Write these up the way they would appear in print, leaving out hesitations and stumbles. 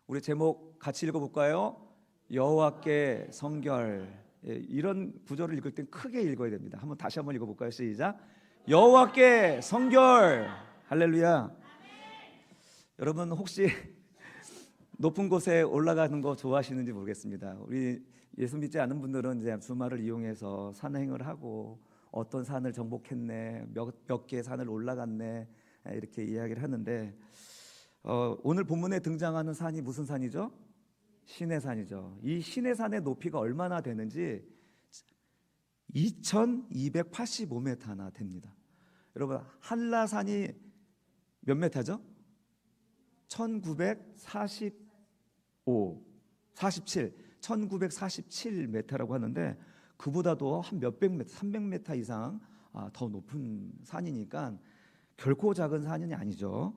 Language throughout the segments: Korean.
우리 제목 같이 읽어볼까요? 여호와께 성결. 이런 구절을 읽을 땐 크게 읽어야 됩니다. 다시 한번 읽어볼까요? 시작. 여호와께 성결. 할렐루야. 여러분 혹시 높은 곳에 올라가는 거 좋아하시는지 모르겠습니다. 우리 예수 믿지 않은 분들은 이제 주말을 이용해서 산행을 하고 어떤 산을 정복했네, 몇 개의 산을 올라갔네, 이렇게 이야기를 하는데 오늘 본문에 등장하는 산이 무슨 산이죠? 시내산이죠. 이 시내산의 높이가 얼마나 되는지 2285m나 됩니다. 여러분 한라산이 몇 메타죠? 47, 1947m라고 하는데 그보다도 한 몇백 m, 300m 이상 더 높은 산이니까 결코 작은 산이 아니죠.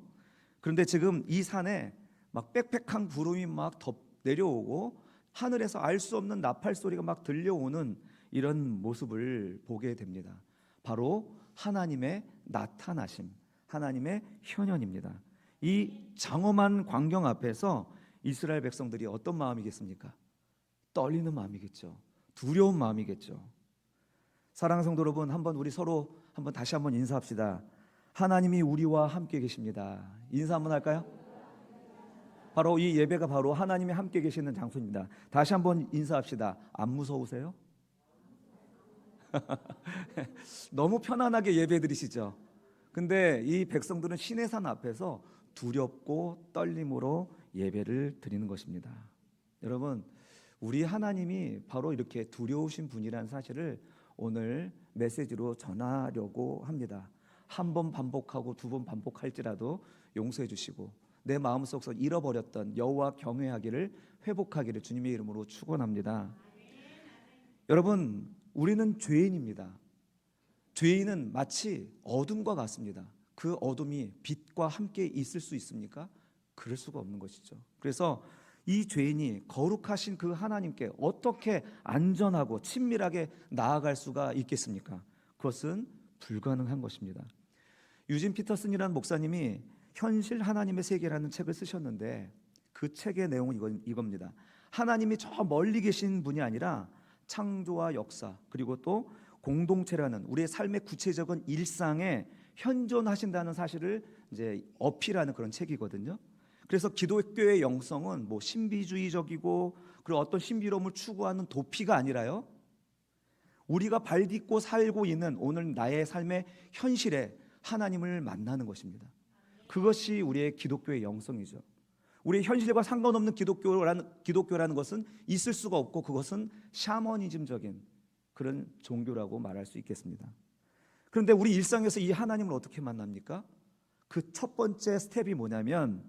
그런데 지금 이 산에 막 빽빽한 구름이 막 내려오고 하늘에서 알 수 없는 나팔 소리가 막 들려오는 이런 모습을 보게 됩니다. 바로 하나님의 나타나심, 하나님의 현현입니다. 이 장엄한 광경 앞에서 이스라엘 백성들이 어떤 마음이겠습니까? 떨리는 마음이겠죠. 두려운 마음이겠죠. 사랑하는 성도 여러분, 우리 서로 다시 한번 인사합시다. 하나님이 우리와 함께 계십니다. 인사 한번 할까요? 바로 이 예배가 바로 하나님이 함께 계시는 장소입니다. 다시 한번 인사합시다. 안 무서우세요? 너무 편안하게 예배 드리시죠? 근데 이 백성들은 시내산 앞에서 두렵고 떨림으로 예배를 드리는 것입니다. 여러분, 우리 하나님이 바로 이렇게 두려우신 분이라는 사실을 오늘 메시지로 전하려고 합니다. 한 번 반복하고 두 번 반복할지라도 용서해 주시고 내 마음속에서 잃어버렸던 여호와 경외하기를 회복하기를 주님의 이름으로 축원합니다. 여러분, 우리는 죄인입니다. 죄인은 마치 어둠과 같습니다. 그 어둠이 빛과 함께 있을 수 있습니까? 그럴 수가 없는 것이죠. 그래서 이 죄인이 거룩하신 그 하나님께 어떻게 안전하고 친밀하게 나아갈 수가 있겠습니까? 그것은 불가능한 것입니다. 유진 피터슨이라는 목사님이 현실 하나님의 세계라는 책을 쓰셨는데 그 책의 내용은 이겁니다. 하나님이 저 멀리 계신 분이 아니라 창조와 역사 그리고 또 공동체라는 우리의 삶의 구체적인 일상에 현존하신다는 사실을 이제 어필하는 그런 책이거든요. 그래서 기독교의 영성은 신비주의적이고 그리고 어떤 신비로움을 추구하는 도피가 아니라요, 우리가 발딛고 살고 있는 오늘 나의 삶의 현실에 하나님을 만나는 것입니다. 그것이 우리의 기독교의 영성이죠. 우리의 현실과 상관없는 기독교라는 것은 있을 수가 없고 그것은 샤머니즘적인 그런 종교라고 말할 수 있겠습니다. 그런데 우리 일상에서 이 하나님을 어떻게 만납니까? 그 첫 번째 스텝이 뭐냐면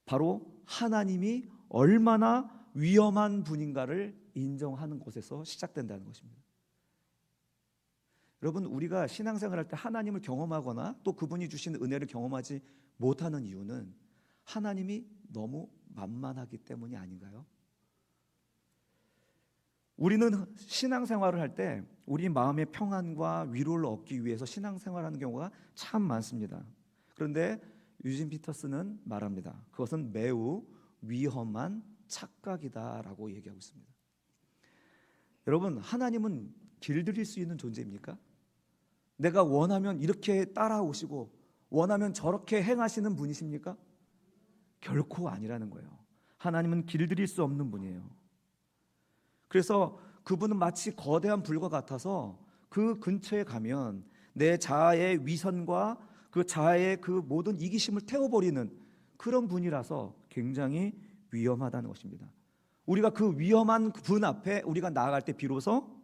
바로 하나님이 얼마나 위험한 분인가를 인정하는 곳에서 시작된다는 것입니다. 여러분, 우리가 신앙생활할 때 하나님을 경험하거나 또 그분이 주신 은혜를 경험하지 못하는 이유는 하나님이 너무 만만하기 때문이 아닌가요? 우리는 신앙생활을 할 때 우리 마음의 평안과 위로를 얻기 위해서 신앙생활하는 경우가 참 많습니다. 그런데 유진 피터스는 말합니다. 그것은 매우 위험한 착각이다라고 얘기하고 있습니다. 여러분, 하나님은 길들일 수 있는 존재입니까? 내가 원하면 이렇게 따라오시고 원하면 저렇게 행하시는 분이십니까? 결코 아니라는 거예요. 하나님은 길들일 수 없는 분이에요. 그래서 그분은 마치 거대한 불과 같아서 그 근처에 가면 내 자아의 위선과 그 자아의 그 모든 이기심을 태워버리는 그런 분이라서 굉장히 위험하다는 것입니다. 우리가 그 위험한 분 앞에 우리가 나아갈 때 비로소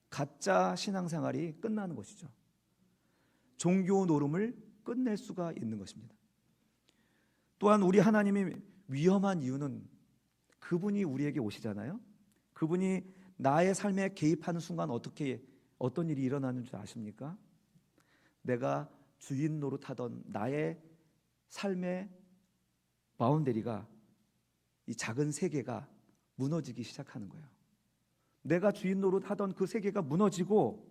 가짜 신앙생활이 끝나는 것이죠. 종교 노름을 끝낼 수가 있는 것입니다. 또한 우리 하나님이 위험한 이유는 그분이 우리에게 오시잖아요. 그분이 나의 삶에 개입하는 순간 어떤 일이 일어나는 줄 아십니까? 내가 주인 노릇하던 나의 삶의 바운더리가, 이 작은 세계가 무너지기 시작하는 거예요. 내가 주인 노릇하던 그 세계가 무너지고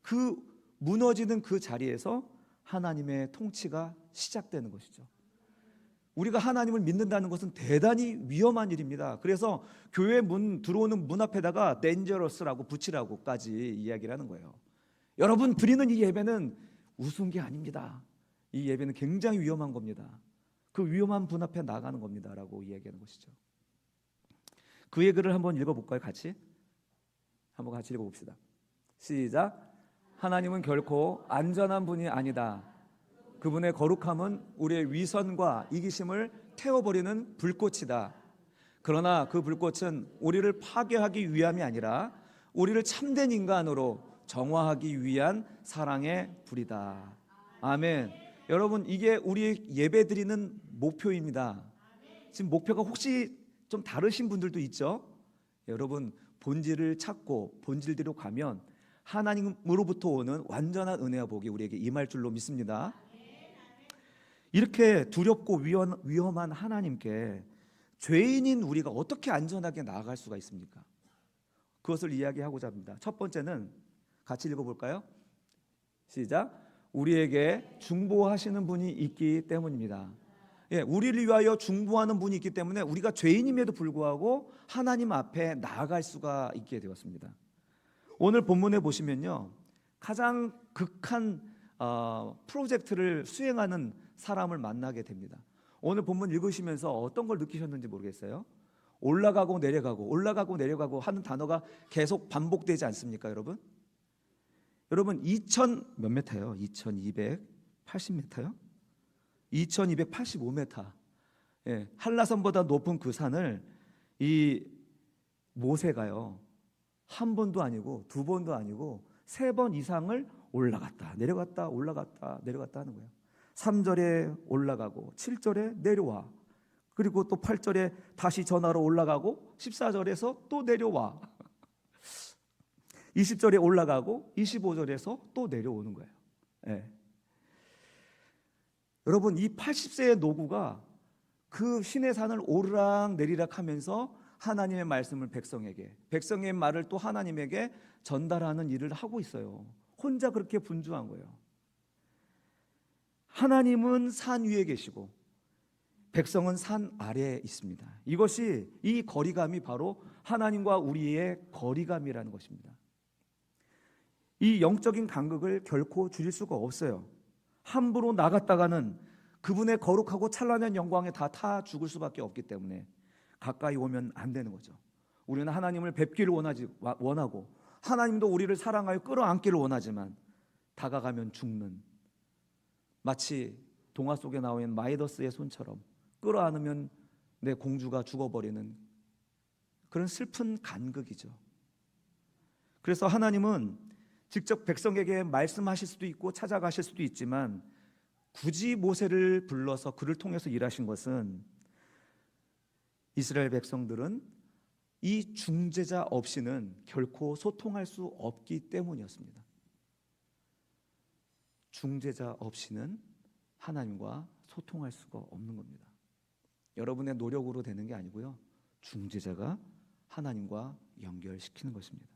그 무너지는 그 자리에서 하나님의 통치가 시작되는 것이죠. 우리가 하나님을 믿는다는 것은 대단히 위험한 일입니다. 그래서 교회 문 들어오는 문 앞에다가 dangerous라고 붙이라고까지 이야기를 하는 거예요. 여러분 드리는 이 예배는 우스운 게 아닙니다. 이 예배는 굉장히 위험한 겁니다. 그 위험한 문 앞에 나가는 겁니다라고 이야기하는 것이죠. 그의 글을 한번 읽어볼까요? 한번 같이 읽어봅시다. 시작. 하나님은 결코 안전한 분이 아니다. 그분의 거룩함은 우리의 위선과 이기심을 태워버리는 불꽃이다. 그러나 그 불꽃은 우리를 파괴하기 위함이 아니라 우리를 참된 인간으로 정화하기 위한 사랑의 불이다. 아멘. 여러분 이게 우리 예배드리는 목표입니다. 지금 목표가 혹시 좀 다르신 분들도 있죠? 여러분 본질을 찾고 본질대로 가면 하나님으로부터 오는 완전한 은혜와 복이 우리에게 임할 줄로 믿습니다. 이렇게 두렵고 위험한 하나님께 죄인인 우리가 어떻게 안전하게 나아갈 수가 있습니까? 그것을 이야기하고자 합니다. 첫 번째는 같이 읽어볼까요? 시작. 우리에게 중보하시는 분이 있기 때문입니다. 예, 우리를 위하여 중보하는 분이 있기 때문에 우리가 죄인임에도 불구하고 하나님 앞에 나아갈 수가 있게 되었습니다. 오늘 본문에 보시면요, 가장 극한 프로젝트를 수행하는 사람을 만나게 됩니다. 오늘 본문 읽으시면서 어떤 걸 느끼셨는지 모르겠어요. 올라가고 내려가고 올라가고 내려가고 하는 단어가 계속 반복되지 않습니까, 여러분? 여러분 2000 몇 메타요? 2280m요? 2285m. 예, 한라산보다 높은 그 산을 이 모세가요, 한 번도 아니고 두 번도 아니고 세 번 이상을 올라갔다 내려갔다 올라갔다 내려갔다 하는 거예요. 3절에 올라가고 7절에 내려와, 그리고 또 8절에 다시 전하러 올라가고 14절에서 또 내려와 20절에 올라가고 25절에서 또 내려오는 거예요. 예. 여러분 이 80세의 노구가 그 신의 산을 오르락 내리락 하면서 하나님의 말씀을 백성의 말을 또 하나님에게 전달하는 일을 하고 있어요. 혼자 그렇게 분주한 거예요. 하나님은 산 위에 계시고 백성은 산 아래에 있습니다. 이것이, 이 거리감이 바로 하나님과 우리의 거리감이라는 것입니다. 이 영적인 간극을 결코 줄일 수가 없어요. 함부로 나갔다가는 그분의 거룩하고 찬란한 영광에 다 타 죽을 수밖에 없기 때문에 가까이 오면 안 되는 거죠. 우리는 하나님을 뵙기를 원하고 하나님도 우리를 사랑하여 끌어안기를 원하지만 다가가면 죽는, 마치 동화 속에 나오는 마이더스의 손처럼 끌어안으면 내 공주가 죽어버리는 그런 슬픈 간극이죠. 그래서 하나님은 직접 백성에게 말씀하실 수도 있고 찾아가실 수도 있지만 굳이 모세를 불러서 그를 통해서 일하신 것은 이스라엘 백성들은 이 중재자 없이는 결코 소통할 수 없기 때문이었습니다. 중재자 없이는 하나님과 소통할 수가 없는 겁니다. 여러분의 노력으로 되는 게 아니고요, 중재자가 하나님과 연결시키는 것입니다.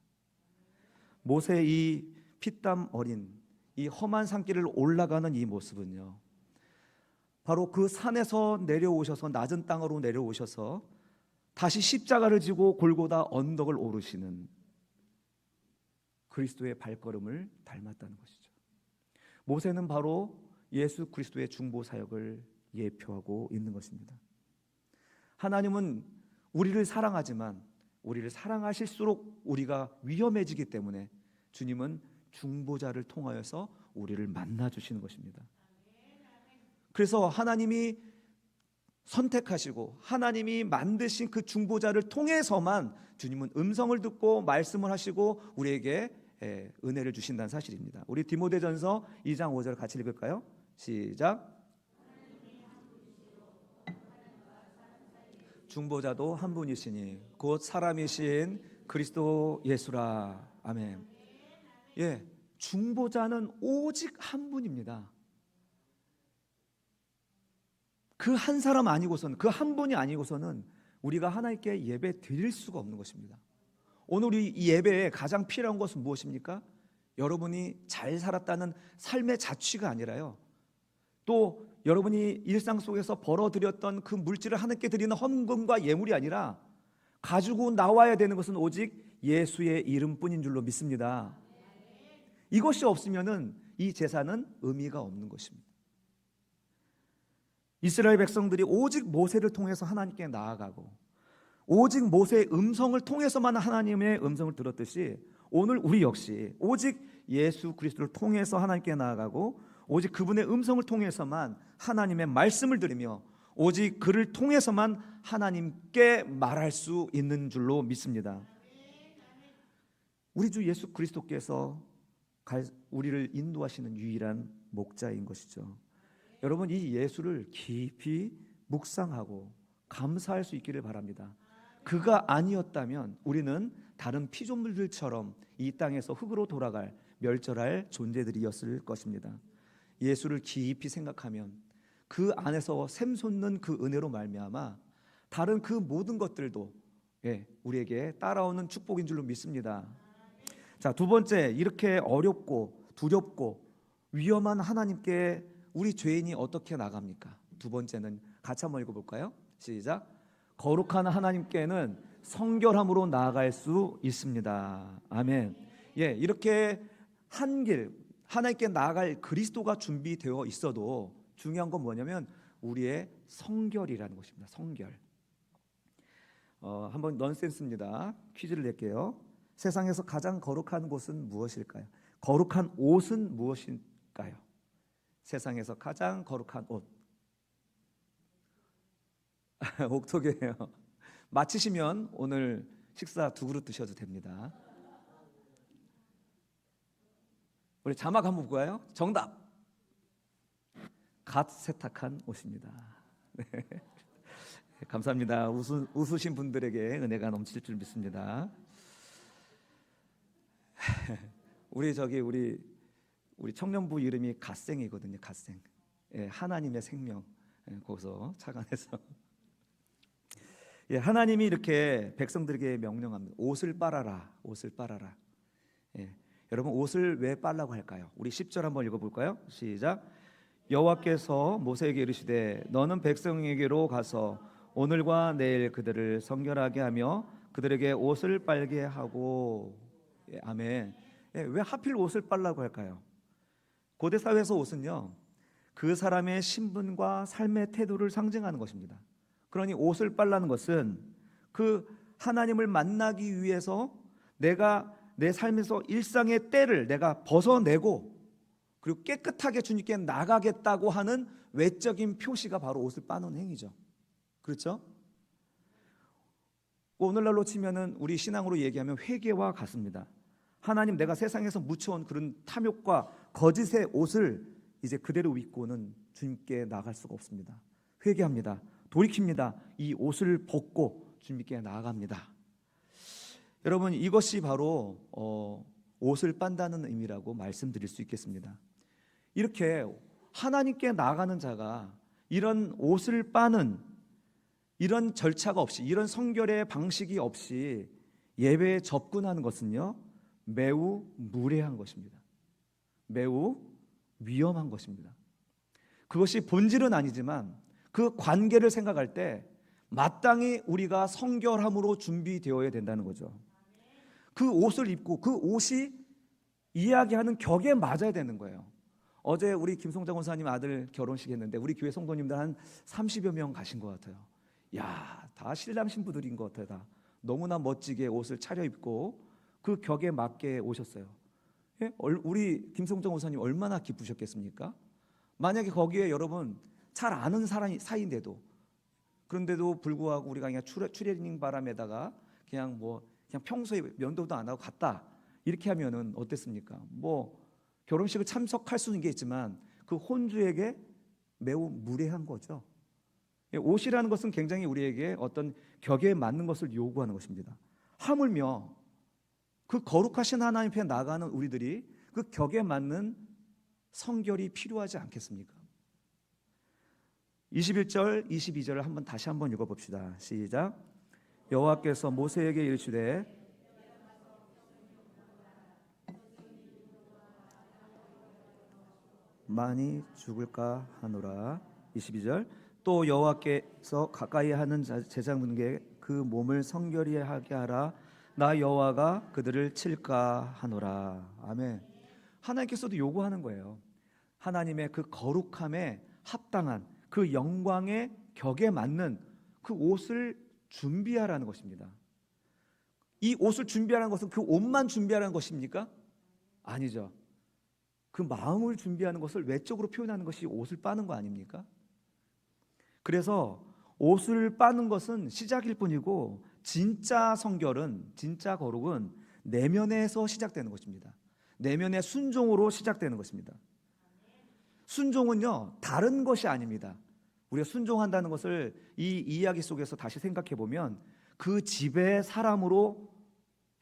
모세의 이 피땀 어린 이 험한 산길을 올라가는 이 모습은요, 바로 그 산에서 내려오셔서 낮은 땅으로 내려오셔서 다시 십자가를 지고 골고다 언덕을 오르시는 그리스도의 발걸음을 닮았다는 것이죠. 모세는 바로 예수 그리스도의 중보 사역을 예표하고 있는 것입니다. 하나님은 우리를 사랑하지만 우리를 사랑하실수록 우리가 위험해지기 때문에 주님은 중보자를 통하여서 우리를 만나 주시는 것입니다. 그래서 하나님이 선택하시고 하나님이 만드신 그 중보자를 통해서만 주님은 음성을 듣고 말씀을 하시고 우리에게 은혜를 주신다는 사실입니다. 우리 디모데전서 2장 5절 같이 읽을까요? 시작. 중보자도 한 분이시니 곧 사람이신 그리스도 예수라. 아멘. 예, 중보자는 오직 한 분입니다. 그 한 사람 아니고서는, 그 한 분이 아니고서는 우리가 하나님께 예배 드릴 수가 없는 것입니다. 오늘 이 예배에 가장 필요한 것은 무엇입니까? 여러분이 잘 살았다는 삶의 자취가 아니라요, 또 여러분이 일상 속에서 벌어들였던 그 물질을 하나님께 드리는 헌금과 예물이 아니라 가지고 나와야 되는 것은 오직 예수의 이름뿐인 줄로 믿습니다. 이것이 없으면은 이 제사는 의미가 없는 것입니다. 이스라엘 백성들이 오직 모세를 통해서 하나님께 나아가고 오직 모세의 음성을 통해서만 하나님의 음성을 들었듯이 오늘 우리 역시 오직 예수 그리스도를 통해서 하나님께 나아가고 오직 그분의 음성을 통해서만 하나님의 말씀을 들으며 오직 그를 통해서만 하나님께 말할 수 있는 줄로 믿습니다. 우리 주 예수 그리스도께서 우리를 인도하시는 유일한 목자인 것이죠. 여러분, 이 예수를 깊이 묵상하고 감사할 수 있기를 바랍니다. 그가 아니었다면 우리는 다른 피조물들처럼 이 땅에서 흙으로 돌아갈 멸절할 존재들이었을 것입니다. 예수를 깊이 생각하면 그 안에서 샘솟는 그 은혜로 말미암아 다른 그 모든 것들도 우리에게 따라오는 축복인 줄로 믿습니다. 자, 두 번째, 이렇게 어렵고 두렵고 위험한 하나님께 우리 죄인이 어떻게 나갑니까? 두 번째는 같이 한번 읽어볼까요? 시작. 거룩한 하나님께는 성결함으로 나아갈 수 있습니다. 아멘. 이렇게 한 길 하나님께 나아갈 그리스도가 준비되어 있어도 중요한 건 뭐냐면 우리의 성결이라는 것입니다. 성결. 한번 넌센스입니다. 퀴즈를 낼게요. 세상에서 가장 거룩한 곳은 무엇일까요? 거룩한 옷은 무엇일까요? 세상에서 가장 거룩한 옷. 옥토게예요. 마치시면 오늘 식사 2그릇 드셔도 됩니다. 우리 자막 한번 볼까요? 정답. 갓 세탁한 옷입니다. 네. 감사합니다. 웃으신 분들에게 은혜가 넘칠 줄 믿습니다. 우리 청년부 이름이 갓생이거든요. 갓생. 하나님의 생명. 거기서 착안해서. 하나님이 이렇게 백성들에게 명령합니다. 옷을 빨아라. 옷을 빨아라. 여러분, 옷을 왜 빨라고 할까요? 우리 10절 한번 읽어볼까요? 시작. 여호와께서 모세에게 이르시되 너는 백성에게로 가서 오늘과 내일 그들을 성결하게 하며 그들에게 옷을 빨게 하고. 아멘. 왜 하필 옷을 빨라고 할까요? 고대 사회에서 옷은요, 그 사람의 신분과 삶의 태도를 상징하는 것입니다. 그러니 옷을 빨라는 것은 그 하나님을 만나기 위해서 내가 내 삶에서 일상의 때를 내가 벗어내고 그리고 깨끗하게 주님께 나가겠다고 하는 외적인 표시가 바로 옷을 빠는 행위죠. 그렇죠? 오늘날로 치면은 우리 신앙으로 얘기하면 회개와 같습니다. 하나님, 내가 세상에서 묻혀온 그런 탐욕과 거짓의 옷을 이제 그대로 입고는 주님께 나갈 수가 없습니다. 회개합니다. 돌이킵니다. 이 옷을 벗고 주님께 나아갑니다. 여러분, 이것이 바로 옷을 빤다는 의미라고 말씀드릴 수 있겠습니다. 이렇게 하나님께 나아가는 자가 이런 옷을 빠는 이런 절차가 없이, 이런 성결의 방식이 없이 예배에 접근하는 것은요, 매우 무례한 것입니다. 매우 위험한 것입니다. 그것이 본질은 아니지만 그 관계를 생각할 때 마땅히 우리가 성결함으로 준비되어야 된다는 거죠. 그 옷을 입고 그 옷이 이야기하는 격에 맞아야 되는 거예요. 어제 우리 김송장 원사님 아들 결혼식 했는데 우리 교회 성도님들 한 30여 명 가신 것 같아요. 다 신랑 신부들인 것 같아요. 다 너무나 멋지게 옷을 차려입고 그 격에 맞게 오셨어요. 우리 김송장 원사님 얼마나 기쁘셨겠습니까? 만약에 거기에 여러분 잘 아는 사이인데도, 그런데도 불구하고 우리가 그냥 추레닝 바람에다가 그냥 평소에 면도도 안 하고 갔다 이렇게 하면은 어땠습니까? 결혼식을 참석할 수는 있겠지만 그 혼주에게 매우 무례한 거죠. 옷이라는 것은 굉장히 우리에게 어떤 격에 맞는 것을 요구하는 것입니다. 하물며 그 거룩하신 하나님 앞에 나가는 우리들이 그 격에 맞는 성결이 필요하지 않겠습니까? 21절, 22절을 다시 한번 읽어봅시다. 시작. 여호와께서 모세에게 이르시되 많이 죽을까 하노라. 22절. 또 여호와께서 가까이 하는 제사장들에게 그 몸을 성결히 하게 하라. 나 여호와가 그들을 칠까 하노라. 아멘. 하나님께서도 요구하는 거예요. 하나님의 그 거룩함에 합당한 그 영광의 격에 맞는 그 옷을 준비하라는 것입니다. 이 옷을 준비하라는 것은 그 옷만 준비하라는 것입니까? 아니죠. 그 마음을 준비하는 것을 외적으로 표현하는 것이 옷을 빠는 거 아닙니까? 그래서 옷을 빠는 것은 시작일 뿐이고 진짜 성결은, 진짜 거룩은 내면에서 시작되는 것입니다. 내면의 순종으로 시작되는 것입니다. 순종은요, 다른 것이 아닙니다. 우리가 순종한다는 것을 이 이야기 속에서 다시 생각해 보면 그 집의 사람으로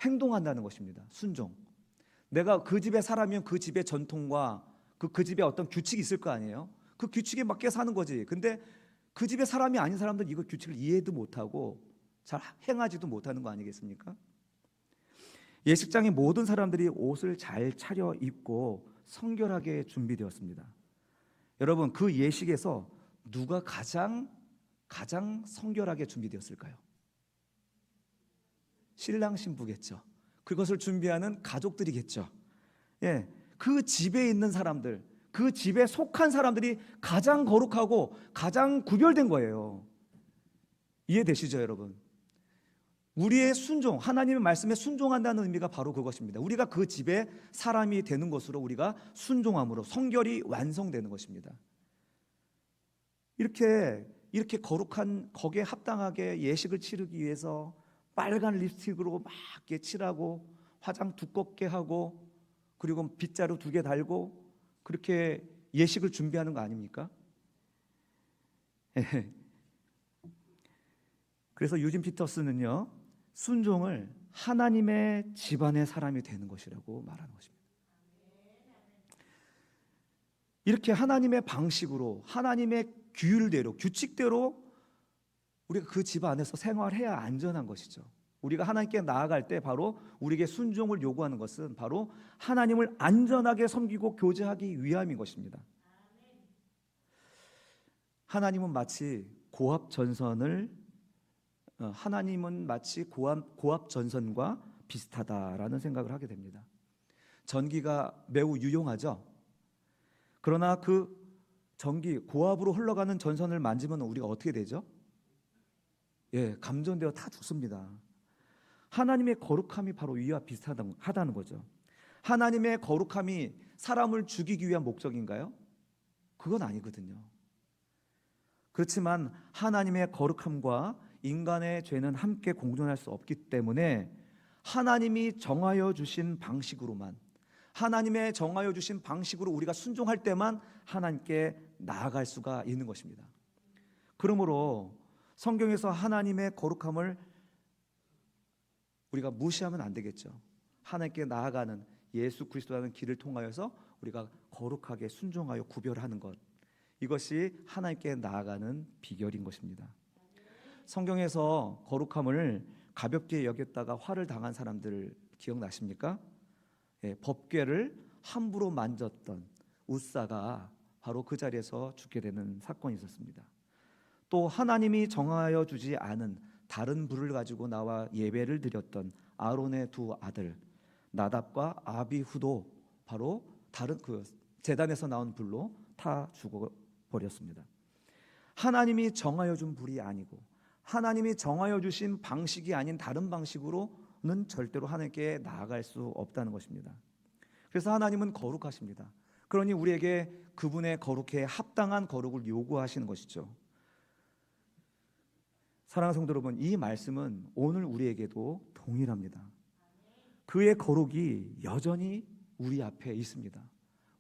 행동한다는 것입니다. 순종. 내가 그 집의 사람이면 그 집의 전통과 그 집에 어떤 규칙이 있을 거 아니에요. 그 규칙에 맞게 사는 거지. 근데 그 집의 사람이 아닌 사람들은 이거 규칙을 이해도 못하고 잘 행하지도 못하는 거 아니겠습니까? 예식장의 모든 사람들이 옷을 잘 차려 입고 성결하게 준비되었습니다. 여러분, 그 예식에서 누가 가장 성결하게 준비되었을까요? 신랑 신부겠죠. 그것을 준비하는 가족들이겠죠. 예, 그 집에 있는 사람들, 그 집에 속한 사람들이 가장 거룩하고 가장 구별된 거예요. 이해되시죠, 여러분? 우리의 순종, 하나님의 말씀에 순종한다는 의미가 바로 그것입니다. 우리가 그 집의 사람이 되는 것으로 우리가 순종함으로 성결이 완성되는 것입니다. 이렇게 거룩한 거기에 합당하게 예식을 치르기 위해서 빨간 립스틱으로 막 이렇게 칠하고 화장 두껍게 하고 그리고 빗자루 2개 달고 그렇게 예식을 준비하는 거 아닙니까? 그래서 유진 피터스는요, 순종을 하나님의 집안의 사람이 되는 것이라고 말하는 것입니다. 이렇게 하나님의 방식으로, 하나님의 규율대로, 규칙대로 우리가 그 집 안에서 생활해야 안전한 것이죠. 우리가 하나님께 나아갈 때 바로 우리에게 순종을 요구하는 것은 바로 하나님을 안전하게 섬기고 교제하기 위함인 것입니다. 하나님은 마치 고압 전선과 비슷하다라는 생각을 하게 됩니다. 전기가 매우 유용하죠. 그러나 그 전기, 고압으로 흘러가는 전선을 만지면 우리가 어떻게 되죠? 예, 감전되어 다 죽습니다. 하나님의 거룩함이 바로 이와 비슷하다는 거죠. 하나님의 거룩함이 사람을 죽이기 위한 목적인가요? 그건 아니거든요. 그렇지만 하나님의 거룩함과 인간의 죄는 함께 공존할 수 없기 때문에 하나님이 정하여 주신 방식으로만, 하나님의 정하여 주신 방식으로 우리가 순종할 때만 하나님께 나아갈 수가 있는 것입니다. 그러므로 성경에서 하나님의 거룩함을 우리가 무시하면 안 되겠죠. 하나님께 나아가는 예수 그리스도라는 길을 통하여서 우리가 거룩하게 순종하여 구별하는 것, 이것이 하나님께 나아가는 비결인 것입니다. 성경에서 거룩함을 가볍게 여겼다가 화를 당한 사람들 기억나십니까? 예, 법궤를 함부로 만졌던 웃사가 바로 그 자리에서 죽게 되는 사건이 있었습니다. 또 하나님이 정하여 주지 않은 다른 불을 가지고 나와 예배를 드렸던 아론의 2 아들 나답과 아비후도 바로 다른 그 제단에서 나온 불로 타 죽어버렸습니다. 하나님이 정하여 준 불이 아니고 하나님이 정하여 주신 방식이 아닌 다른 방식으로는 절대로 하나님께 나아갈 수 없다는 것입니다. 그래서 하나님은 거룩하십니다. 그러니 우리에게 그분의 거룩에 합당한 거룩을 요구하시는 것이죠. 사랑하는 성도 여러분, 이 말씀은 오늘 우리에게도 동일합니다. 그의 거룩이 여전히 우리 앞에 있습니다.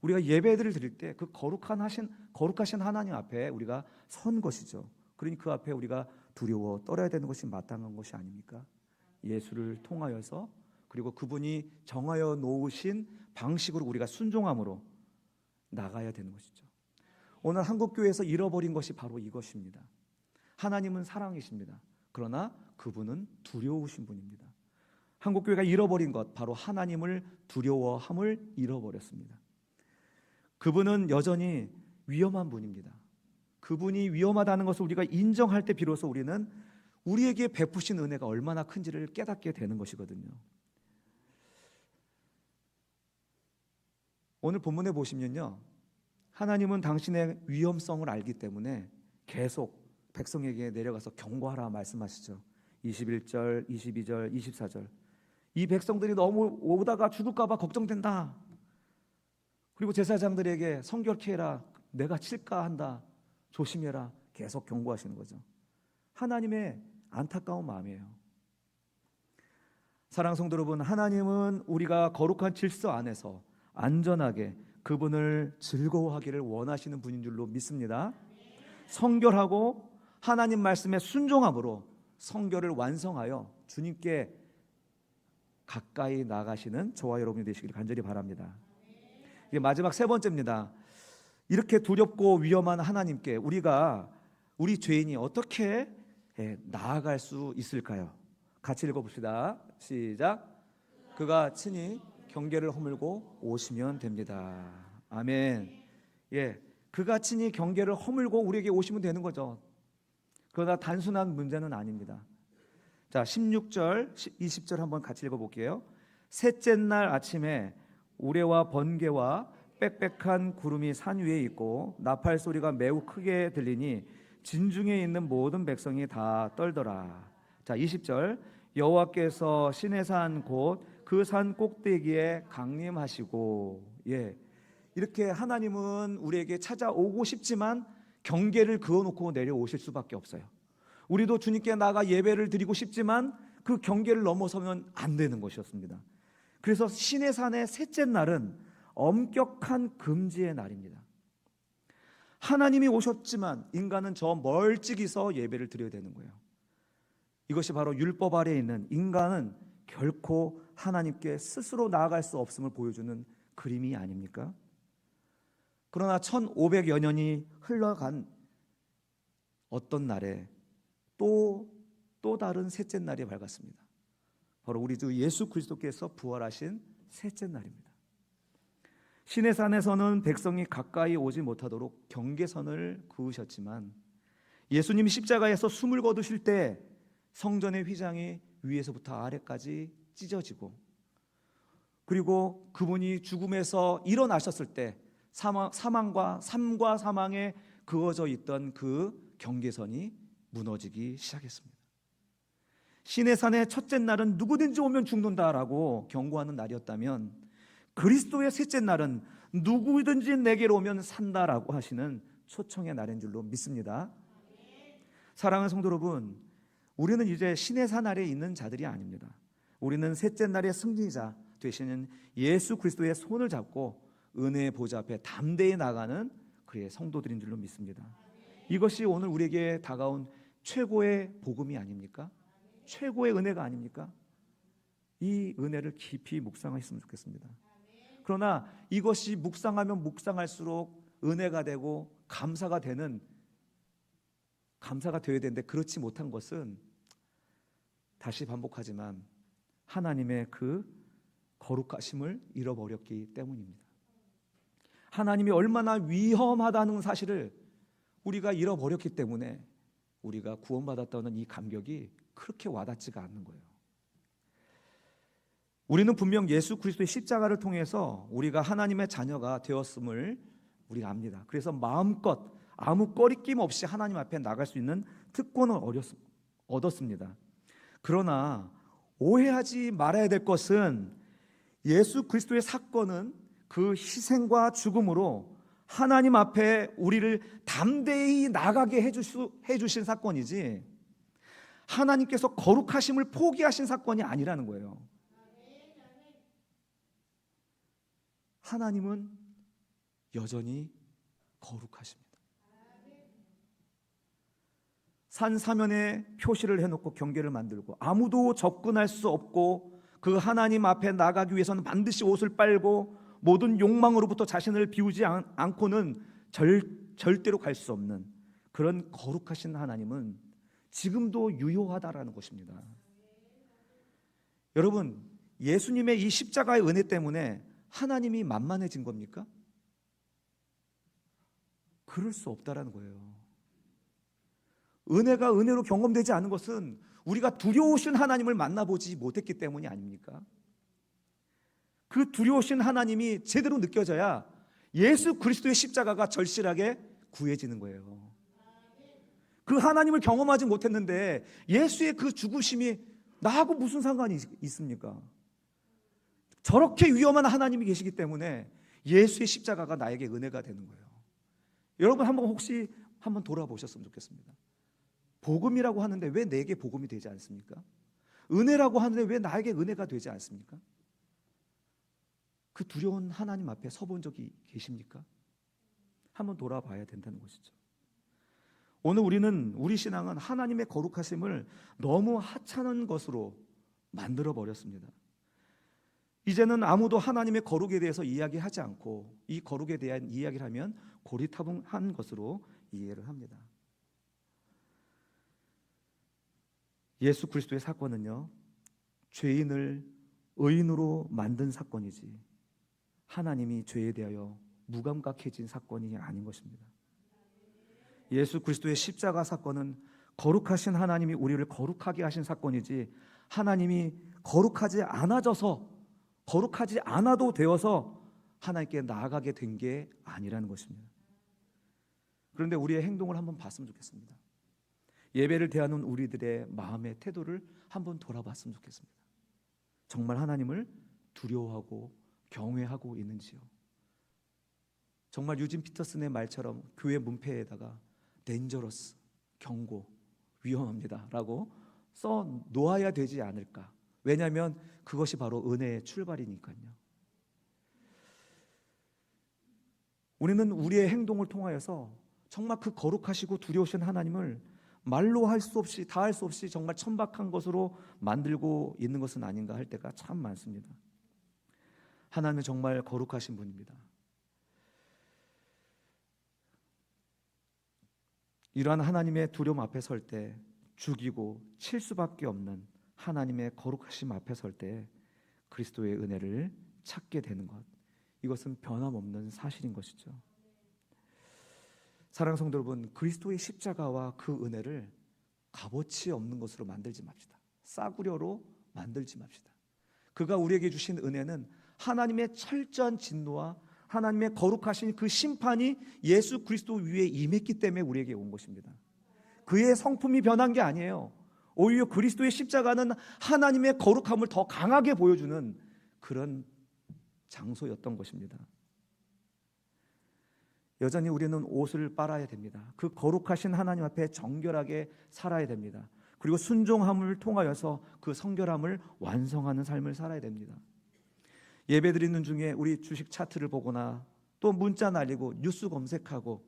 우리가 예배를 드릴 때 그 거룩하신 하나님 앞에 우리가 선 것이죠. 그러니 그 앞에 우리가 두려워 떨어야 되는 것이 마땅한 것이 아닙니까? 예수를 통하여서, 그리고 그분이 정하여 놓으신 방식으로 우리가 순종함으로 나가야 되는 것이죠. 오늘 한국교회에서 잃어버린 것이 바로 이것입니다. 하나님은 사랑이십니다. 그러나 그분은 두려우신 분입니다. 한국교회가 잃어버린 것, 바로 하나님을 두려워함을 잃어버렸습니다. 그분은 여전히 위험한 분입니다. 그분이 위험하다는 것을 우리가 인정할 때 비로소 우리는 우리에게 베푸신 은혜가 얼마나 큰지를 깨닫게 되는 것이거든요. 오늘 본문에 보시면요, 하나님은 당신의 위험성을 알기 때문에 계속 백성에게 내려가서 경고하라 말씀하시죠. 21절, 22절, 24절. 이 백성들이 너무 오다가 죽을까 봐 걱정된다. 그리고 제사장들에게 성결케 해라. 내가 칠까 한다. 조심해라. 계속 경고하시는 거죠. 하나님의 안타까운 마음이에요. 사랑하는 성도 여러분, 하나님은 우리가 거룩한 질서 안에서 안전하게 그분을 즐거워하기를 원하시는 분인 줄로 믿습니다. 성결하고 하나님 말씀에 순종함으로 성결을 완성하여 주님께 가까이 나가시는 저와 여러분이 되시기를 간절히 바랍니다. 이게 마지막 세 번째입니다. 이렇게 두렵고 위험한 하나님께 우리 죄인이 어떻게 나아갈 수 있을까요? 같이 읽어봅시다. 시작. 그가 친히 경계를 허물고 오시면 됩니다. 아멘. 그가 친히 경계를 허물고 우리에게 오시면 되는 거죠. 그러나 단순한 문제는 아닙니다. 자, 16절, 20절 한번 같이 읽어볼게요. 셋째 날 아침에 우레와 번개와 빽빽한 구름이 산 위에 있고 나팔 소리가 매우 크게 들리니 진중에 있는 모든 백성이 다 떨더라. 자, 20절. 여호와께서 시내산 곧 그 산 꼭대기에 강림하시고. 이렇게 하나님은 우리에게 찾아오고 싶지만 경계를 그어놓고 내려오실 수밖에 없어요. 우리도 주님께 나가 예배를 드리고 싶지만 그 경계를 넘어서면 안 되는 것이었습니다. 그래서 시내산의 셋째 날은 엄격한 금지의 날입니다. 하나님이 오셨지만 인간은 저 멀찍이서 예배를 드려야 되는 거예요. 이것이 바로 율법 아래에 있는 인간은 결코 하나님께 스스로 나아갈 수 없음을 보여주는 그림이 아닙니까? 그러나 1500여 년이 흘러간 어떤 날에 또 다른 셋째 날이 밝았습니다. 바로 우리 주 예수 그리스도께서 부활하신 셋째 날입니다. 시내산에서는 백성이 가까이 오지 못하도록 경계선을 그으셨지만 예수님이 십자가에서 숨을 거두실 때 성전의 휘장이 위에서부터 아래까지 찢어지고, 그리고 그분이 죽음에서 일어나셨을 때 삶과 사망에 그어져 있던 그 경계선이 무너지기 시작했습니다. 시내산의 첫째 날은 누구든지 오면 죽는다라고 경고하는 날이었다면 그리스도의 셋째 날은 누구든지 내게로 오면 산다라고 하시는 초청의 날인 줄로 믿습니다. 사랑하는 성도 여러분, 우리는 이제 시내산 아래에 있는 자들이 아닙니다. 우리는 셋째 날의 승리자 되시는 예수 그리스도의 손을 잡고 은혜의 보좌 앞에 담대히 나가는 그의 성도들인 줄로 믿습니다. 이것이 오늘 우리에게 다가온 최고의 복음이 아닙니까? 최고의 은혜가 아닙니까? 이 은혜를 깊이 묵상했으면 좋겠습니다. 그러나 이것이 묵상하면 묵상할수록 은혜가 되고 감사가 되어야 되는데 그렇지 못한 것은 다시 반복하지만 하나님의 그 거룩하심을 잃어버렸기 때문입니다. 하나님이 얼마나 위험하다는 사실을 우리가 잃어버렸기 때문에 우리가 구원받았다는 이 감격이 그렇게 와닿지가 않는 거예요. 우리는 분명 예수 그리스도의 십자가를 통해서 우리가 하나님의 자녀가 되었음을 우리가 압니다. 그래서 마음껏 아무 꺼리낌 없이 하나님 앞에 나갈 수 있는 특권을 얻었습니다. 그러나 오해하지 말아야 될 것은 예수 그리스도의 사건은 그 희생과 죽음으로 하나님 앞에 우리를 담대히 나가게 해주신 사건이지 하나님께서 거룩하심을 포기하신 사건이 아니라는 거예요. 하나님은 여전히 거룩하십니다. 산 사면에 표시를 해놓고 경계를 만들고 아무도 접근할 수 없고 그 하나님 앞에 나가기 위해서는 반드시 옷을 빨고 모든 욕망으로부터 자신을 비우지 않고는 절대로 갈 수 없는 그런 거룩하신 하나님은 지금도 유효하다라는 것입니다. 여러분, 예수님의 이 십자가의 은혜 때문에 하나님이 만만해진 겁니까? 그럴 수 없다라는 거예요. 은혜가 은혜로 경험되지 않은 것은 우리가 두려우신 하나님을 만나보지 못했기 때문이 아닙니까? 그 두려우신 하나님이 제대로 느껴져야 예수 그리스도의 십자가가 절실하게 구해지는 거예요. 그 하나님을 경험하지 못했는데 예수의 그 죽으심이 나하고 무슨 상관이 있습니까? 저렇게 위험한 하나님이 계시기 때문에 예수의 십자가가 나에게 은혜가 되는 거예요. 여러분 혹시 한번 돌아보셨으면 좋겠습니다. 복음이라고 하는데 왜 내게 복음이 되지 않습니까? 은혜라고 하는데 왜 나에게 은혜가 되지 않습니까? 그 두려운 하나님 앞에 서본 적이 계십니까? 한번 돌아봐야 된다는 것이죠. 오늘 우리 신앙은 하나님의 거룩하심을 너무 하찮은 것으로 만들어 버렸습니다. 이제는 아무도 하나님의 거룩에 대해서 이야기하지 않고 이 거룩에 대한 이야기를 하면 고리타분한 것으로 이해를 합니다. 예수 그리스도의 사건은요, 죄인을 의인으로 만든 사건이지 하나님이 죄에 대하여 무감각해진 사건이 아닌 것입니다. 예수 그리스도의 십자가 사건은 거룩하신 하나님이 우리를 거룩하게 하신 사건이지 하나님이 거룩하지 않아도 되어서 하나님께 나아가게 된 게 아니라는 것입니다. 그런데 우리의 행동을 한번 봤으면 좋겠습니다. 예배를 대하는 우리들의 마음의 태도를 한번 돌아봤으면 좋겠습니다. 정말 하나님을 두려워하고 경외하고 있는지요? 정말 유진 피터슨의 말처럼 교회 문패에다가 dangerous, 경고, 위험합니다 라고 써 놓아야 되지 않을까? 왜냐하면 그것이 바로 은혜의 출발이니까요. 우리는 우리의 행동을 통하여서 정말 그 거룩하시고 두려우신 하나님을 말로 할 수 없이 다 할 수 없이 정말 천박한 것으로 만들고 있는 것은 아닌가 할 때가 참 많습니다. 하나님은 정말 거룩하신 분입니다. 이러한 하나님의 두려움 앞에 설 때 죽이고 칠 수밖에 없는 하나님의 거룩하심 앞에 설 때 그리스도의 은혜를 찾게 되는 것, 이것은 변함없는 사실인 것이죠. 사랑하는 성도 여러분, 그리스도의 십자가와 그 은혜를 값어치 없는 것으로 만들지 맙시다. 싸구려로 만들지 맙시다. 그가 우리에게 주신 은혜는 하나님의 철저한 진노와 하나님의 거룩하신 그 심판이 예수 그리스도 위에 임했기 때문에 우리에게 온 것입니다. 그의 성품이 변한 게 아니에요. 오히려 그리스도의 십자가는 하나님의 거룩함을 더 강하게 보여주는 그런 장소였던 것입니다. 여전히 우리는 옷을 빨아야 됩니다. 그 거룩하신 하나님 앞에 정결하게 살아야 됩니다. 그리고 순종함을 통하여서 그 성결함을 완성하는 삶을 살아야 됩니다. 예배 드리는 중에 우리 주식 차트를 보거나 또 문자 날리고 뉴스 검색하고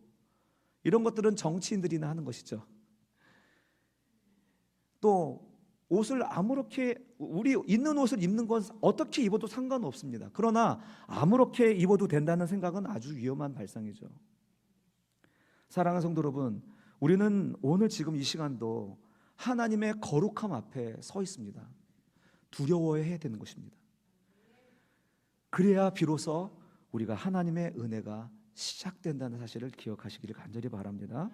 이런 것들은 정치인들이나 하는 것이죠. 또 옷을 아무렇게 우리 있는 옷을 입는 건 어떻게 입어도 상관없습니다. 그러나 아무렇게 입어도 된다는 생각은 아주 위험한 발상이죠. 사랑하는 성도 여러분, 우리는 오늘 지금 이 시간도 하나님의 거룩함 앞에 서 있습니다. 두려워해야 되는 것입니다. 그래야 비로소 우리가 하나님의 은혜가 시작된다는 사실을 기억하시기를 간절히 바랍니다.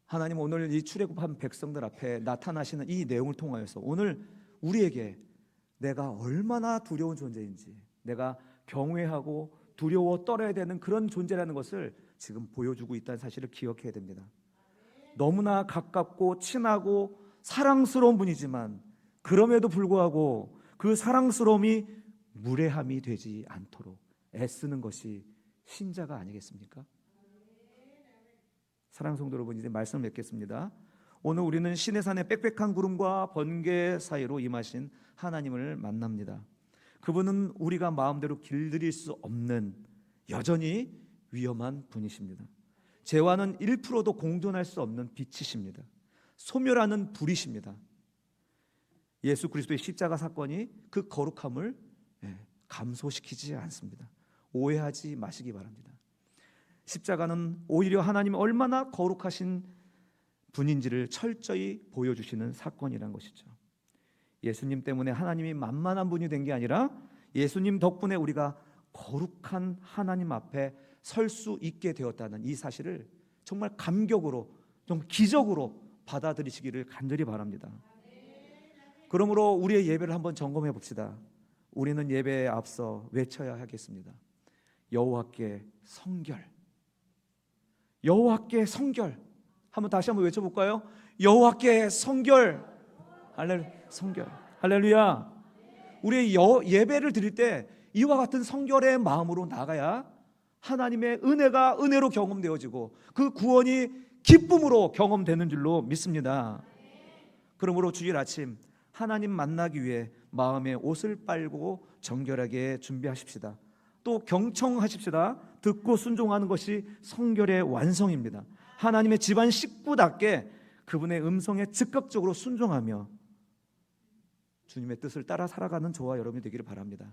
하나님 오늘 이 출애굽한 백성들 앞에 나타나시는 이 내용을 통하여서 오늘 우리에게 내가 얼마나 두려운 존재인지, 내가 경외하고 두려워 떨어야 되는 그런 존재라는 것을 지금 보여주고 있다는 사실을 기억해야 됩니다. 너무나 가깝고 친하고 사랑스러운 분이지만 그럼에도 불구하고 그 사랑스러움이 무례함이 되지 않도록 애쓰는 것이 신자가 아니겠습니까? 사랑하는 성도 여러분, 이제 말씀을 맺겠습니다. 오늘 우리는 시내산의 빽빽한 구름과 번개 사이로 임하신 하나님을 만납니다. 그분은 우리가 마음대로 길들일 수 없는 여전히 위험한 분이십니다. 죄와는 1%도 공존할 수 없는 빛이십니다. 소멸하는 불이십니다. 예수 그리스도의 십자가 사건이 그 거룩함을 감소시키지 않습니다. 오해하지 마시기 바랍니다. 십자가는 오히려 하나님이 얼마나 거룩하신 분인지를 철저히 보여주시는 사건이란 것이죠. 예수님 때문에 하나님이 만만한 분이 된 게 아니라 예수님 덕분에 우리가 거룩한 하나님 앞에 설 수 있게 되었다는 이 사실을 정말 감격으로 좀 기적으로 받아들이시기를 간절히 바랍니다. 그러므로 우리의 예배를 한번 점검해 봅시다. 우리는 예배에 앞서 외쳐야 하겠습니다. 여호와께 성결. 여호와께 성결. 다시 한번 외쳐볼까요? 여호와께 성결. 성결. 할렐루야. 우리의 예배를 드릴 때 이와 같은 성결의 마음으로 나가야 하나님의 은혜로 경험되어지고 그 구원이 기쁨으로 경험되는 줄로 믿습니다. 그러므로 주일 아침 하나님 만나기 위해 마음의 옷을 빨고 정결하게 준비하십시다. 또 경청하십시다. 듣고 순종하는 것이 성결의 완성입니다. 하나님의 집안 식구답게 그분의 음성에 즉각적으로 순종하며 주님의 뜻을 따라 살아가는 저와 여러분이 되기를 바랍니다.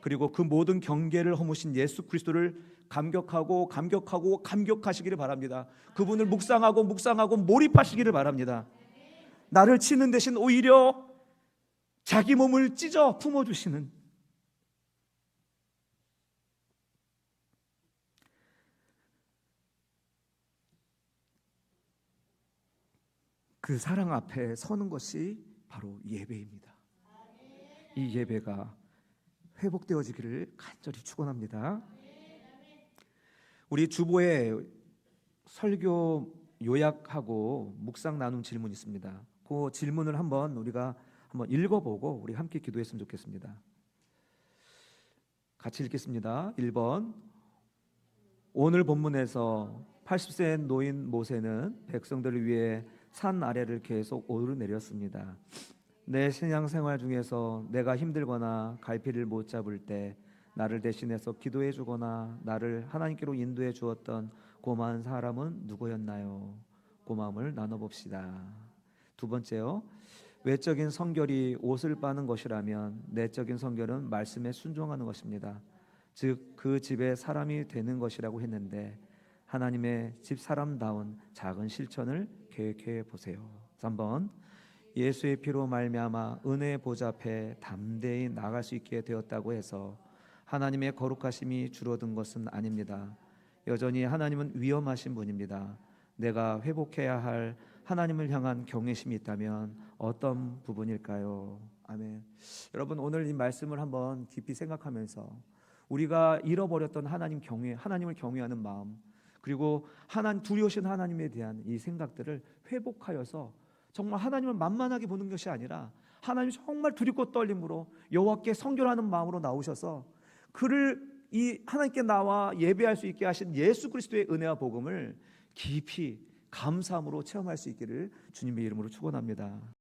그리고 그 모든 경계를 허무신 예수 그리스도를 감격하시기를 바랍니다. 그분을 묵상하고 몰입하시기를 바랍니다. 나를 치는 대신 오히려 자기 몸을 찢어 품어주시는 그 사랑 앞에 서는 것이 바로 예배입니다. 이 예배가 회복되어지기를 간절히 축원합니다. 우리 주보에 설교 요약하고 묵상 나눈 질문이 있습니다. 그 질문을 우리가 한번 읽어보고 우리 함께 기도했으면 좋겠습니다. 같이 읽겠습니다. 1번, 오늘 본문에서 80세 노인 모세는 백성들을 위해 산 아래를 계속 오르내렸습니다. 내 신앙생활 중에서 내가 힘들거나 갈피를 못 잡을 때 나를 대신해서 기도해 주거나 나를 하나님께로 인도해 주었던 고마운 사람은 누구였나요? 고마움을 나눠봅시다. 두 번째요, 외적인 성결이 옷을 빠는 것이라면 내적인 성결은 말씀에 순종하는 것입니다. 즉 그 집의 사람이 되는 것이라고 했는데 하나님의 집 사람다운 작은 실천을 계획해 보세요. 3번, 예수의 피로 말미암아 은혜의 보좌 앞에 담대히 나갈 수 있게 되었다고 해서 하나님의 거룩하심이 줄어든 것은 아닙니다. 여전히 하나님은 위엄하신 분입니다. 내가 회복해야 할 하나님을 향한 경외심이 있다면 어떤 부분일까요? 아멘. 여러분, 오늘 이 말씀을 한번 깊이 생각하면서 우리가 잃어버렸던 하나님을 경외하는 마음, 그리고 두려우신 하나님에 대한 이 생각들을 회복하여서 정말 하나님을 만만하게 보는 것이 아니라 하나님 정말 두렵고 떨림으로 여호와께 성결하는 마음으로 나오셔서 이 하나님께 나와 예배할 수 있게 하신 예수 그리스도의 은혜와 복음을 깊이 감사함으로 체험할 수 있기를 주님의 이름으로 축원합니다.